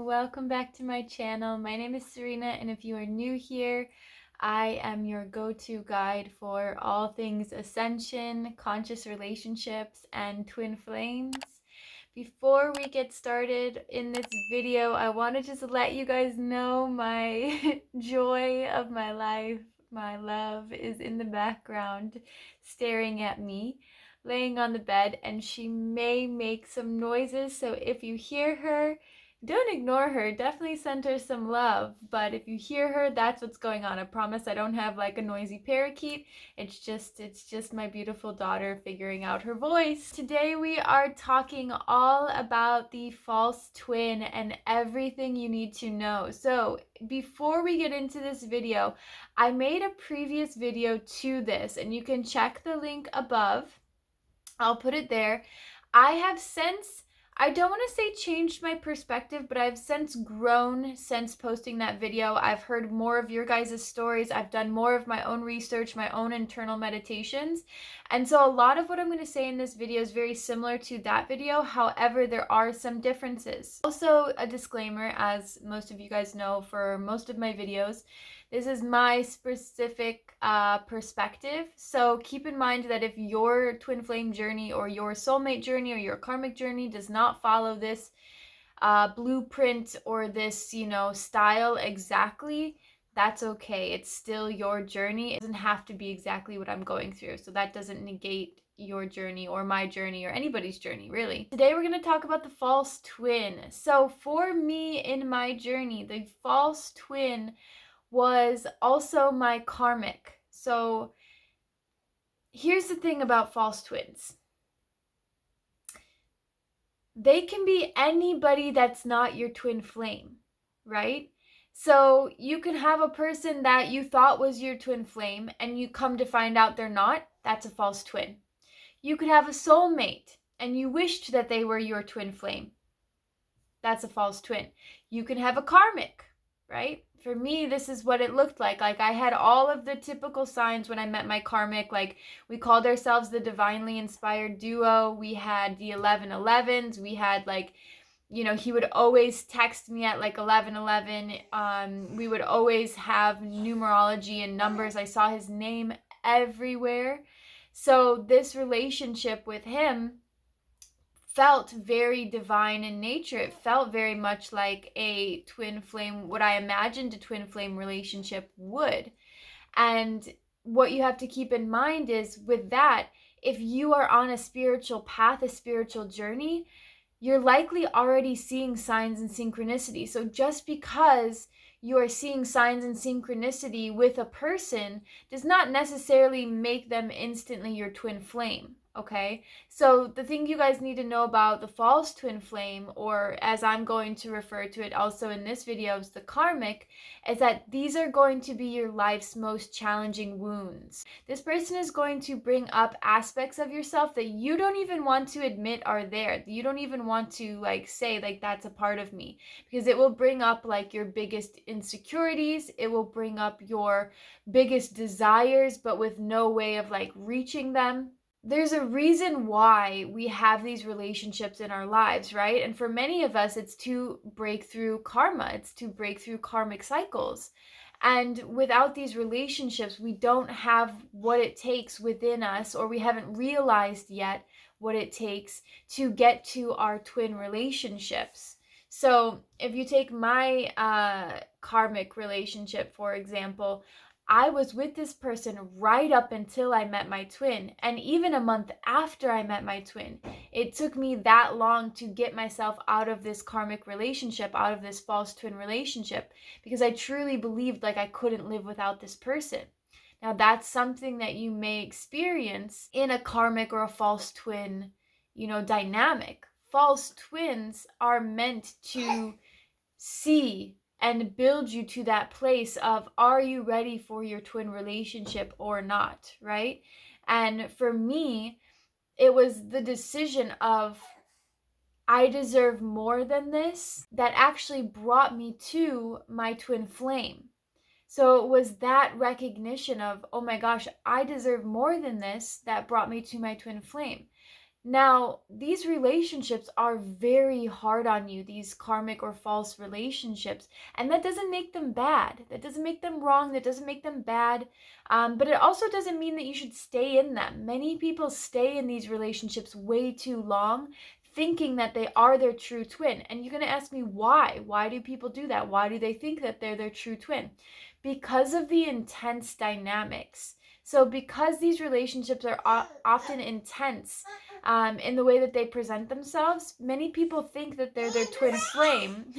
welcome back to my channel. My name is Serena, and if you are new here, I am your go-to guide for all things ascension, conscious relationships, and twin flames. Before we get started in this video, I want to just let you guys know my joy of my life, my love, is in the background staring at me, laying on the bed, and she may make some noises, so if you hear her, don't ignore her. Definitely send her some love. But if you hear her, that's what's going on. I promise I don't have like a noisy parakeet. It's just my beautiful daughter figuring out her voice. Today we are talking all about the false twin and everything you need to know. So before we get into this video, I made a previous video to this, and you can check the link above. I'll put it there. I have since, I don't want to say changed my perspective, but I've since grown since posting that video. I've heard more of your guys' stories. I've done more of my own research, my own internal meditations. And so a lot of what I'm going to say in this video is very similar to that video. However, there are some differences. Also, a disclaimer, as most of you guys know, for most of my videos, this is my specific perspective. So keep in mind that if your twin flame journey or your soulmate journey or your karmic journey does not follow this blueprint or this, style exactly, that's okay. It's still your journey. It doesn't have to be exactly what I'm going through. So that doesn't negate your journey or my journey or anybody's journey, really. Today we're going to talk about the false twin. So for me in my journey, the false twin was also my karmic. So here's the thing about false twins. They can be anybody that's not your twin flame, right? So you can have a person that you thought was your twin flame and you come to find out they're not. That's a false twin. You could have a soulmate and you wished that they were your twin flame. That's a false twin. You can have a karmic, right? For me, this is what it looked like. Like, I had all of the typical signs when I met my karmic. Like, we called ourselves the divinely inspired duo. We had the 1111s. We had, like, he would always text me at like 11:11. We would always have numerology and numbers. I saw his name everywhere. So this relationship with him felt very divine in nature. It felt very much like a twin flame, what I imagined a twin flame relationship would. And what you have to keep in mind is with that, if you are on a spiritual path, a spiritual journey, you're likely already seeing signs and synchronicity. So just because you are seeing signs and synchronicity with a person does not necessarily make them instantly your twin flame. Okay, so the thing you guys need to know about the false twin flame, or as I'm going to refer to it also in this video as the karmic, is that these are going to be your life's most challenging wounds. This person is going to bring up aspects of yourself that you don't even want to admit are there. You don't even want to say that's a part of me, because it will bring up your biggest insecurities. It will bring up your biggest desires, but with no way of reaching them. There's a reason why we have these relationships in our lives, right? And for many of us, it's to break through karma. It's to break through karmic cycles. And without these relationships, we don't have what it takes within us, or we haven't realized yet what it takes to get to our twin relationships. So if you take my karmic relationship, for example, I was with this person right up until I met my twin, and even a month after I met my twin. It took me that long to get myself out of this karmic relationship, out of this false twin relationship, because I truly believed I couldn't live without this person. Now that's something that you may experience in a karmic or a false twin, dynamic. False twins are meant to see and build you to that place of, are you ready for your twin relationship or not, right? And for me, it was the decision of, I deserve more than this, that actually brought me to my twin flame. So it was that recognition of, oh my gosh, I deserve more than this, that brought me to my twin flame. Now, these relationships are very hard on you, these karmic or false relationships, and that doesn't make them bad. That doesn't make them wrong. That doesn't make them bad. But it also doesn't mean that you should stay in them. Many people stay in these relationships way too long, thinking that they are their true twin. And you're going to ask me why? Why do people do that? Why do they think that they're their true twin? Because of the intense dynamics. So because these relationships are often intense, in the way that they present themselves, many people think that they're their twin flame,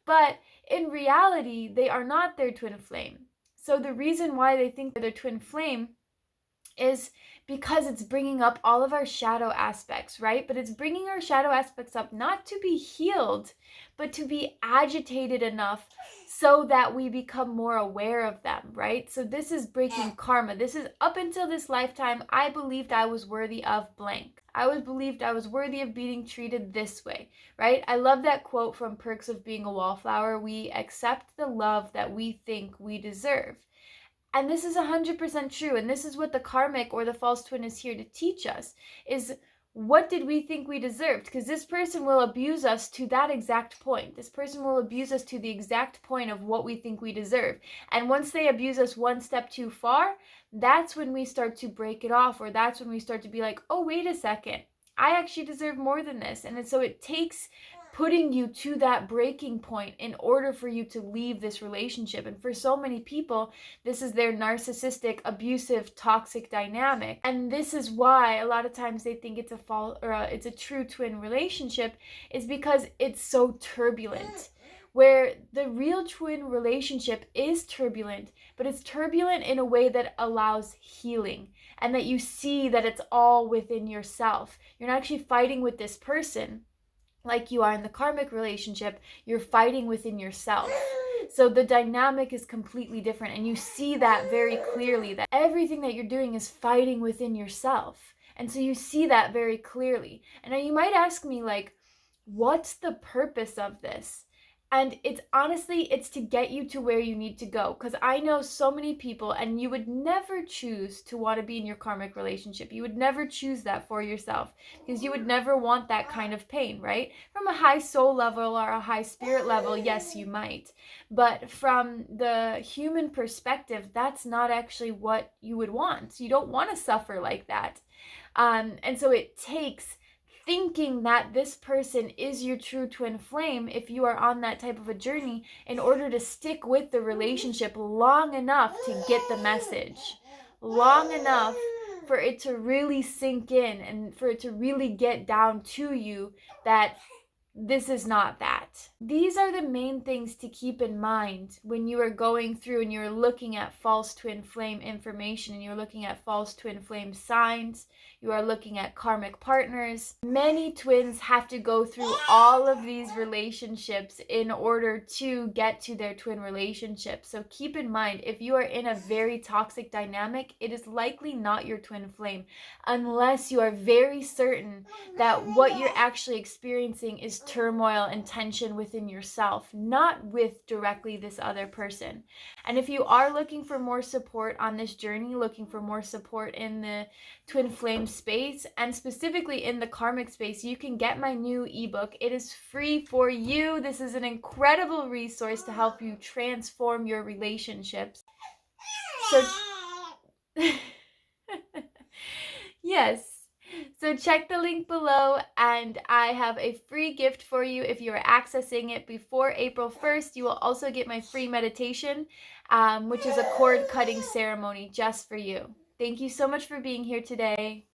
but in reality, they are not their twin flame. So the reason why they think they're their twin flame is because it's bringing up all of our shadow aspects, right? But it's bringing our shadow aspects up not to be healed, but to be agitated enough so that we become more aware of them, right? So this is breaking karma. This is, up until this lifetime, I believed I was worthy of blank. I believed I was worthy of being treated this way, right? I love that quote from Perks of Being a Wallflower. We accept the love that we think we deserve. And this is 100% true. And this is what the karmic or the false twin is here to teach us, is what did we think we deserved? Because this person will abuse us to that exact point. This person will abuse us to the exact point of what we think we deserve. And once they abuse us one step too far, that's when we start to break it off, or that's when we start to be like, oh, wait a second, I actually deserve more than this. And so it takes putting you to that breaking point in order for you to leave this relationship. And for so many people, this is their narcissistic, abusive, toxic dynamic. And this is why a lot of times they think it's it's a true twin relationship, is because it's so turbulent. Where the real twin relationship is turbulent, but it's turbulent in a way that allows healing, and that you see that it's all within yourself. You're not actually fighting with this person like you are in the karmic relationship. You're fighting within yourself. So the dynamic is completely different, and you see that very clearly, that everything that you're doing is fighting within yourself. And so you see that very clearly. And now you might ask me, like, what's the purpose of this? And it's honestly, it's to get you to where you need to go. Because I know so many people, and you would never choose to want to be in your karmic relationship. You would never choose that for yourself, because you would never want that kind of pain, right? From a high soul level or a high spirit level, yes, you might. But from the human perspective, that's not actually what you would want. You don't want to suffer like that. And so it takes thinking that this person is your true twin flame, if you are on that type of a journey, in order to stick with the relationship long enough to get the message, long enough for it to really sink in, and for it to really get down to you that this is not that. These are the main things to keep in mind when you are going through and you're looking at false twin flame information, and you're looking at false twin flame signs, you are looking at karmic partners. Many twins have to go through all of these relationships in order to get to their twin relationship. So keep in mind, if you are in a very toxic dynamic, it is likely not your twin flame, unless you are very certain that what you're actually experiencing is turmoil and tension within yourself, not with directly this other person. And if you are looking for more support on this journey, looking for more support in the twin flame space, and specifically in the karmic space, you can get my new ebook. It is free for you. This is an incredible resource to help you transform your relationships. So yes. So check the link below, and I have a free gift for you if you are accessing it before April 1st. You will also get my free meditation, which is a cord cutting ceremony just for you. Thank you so much for being here today.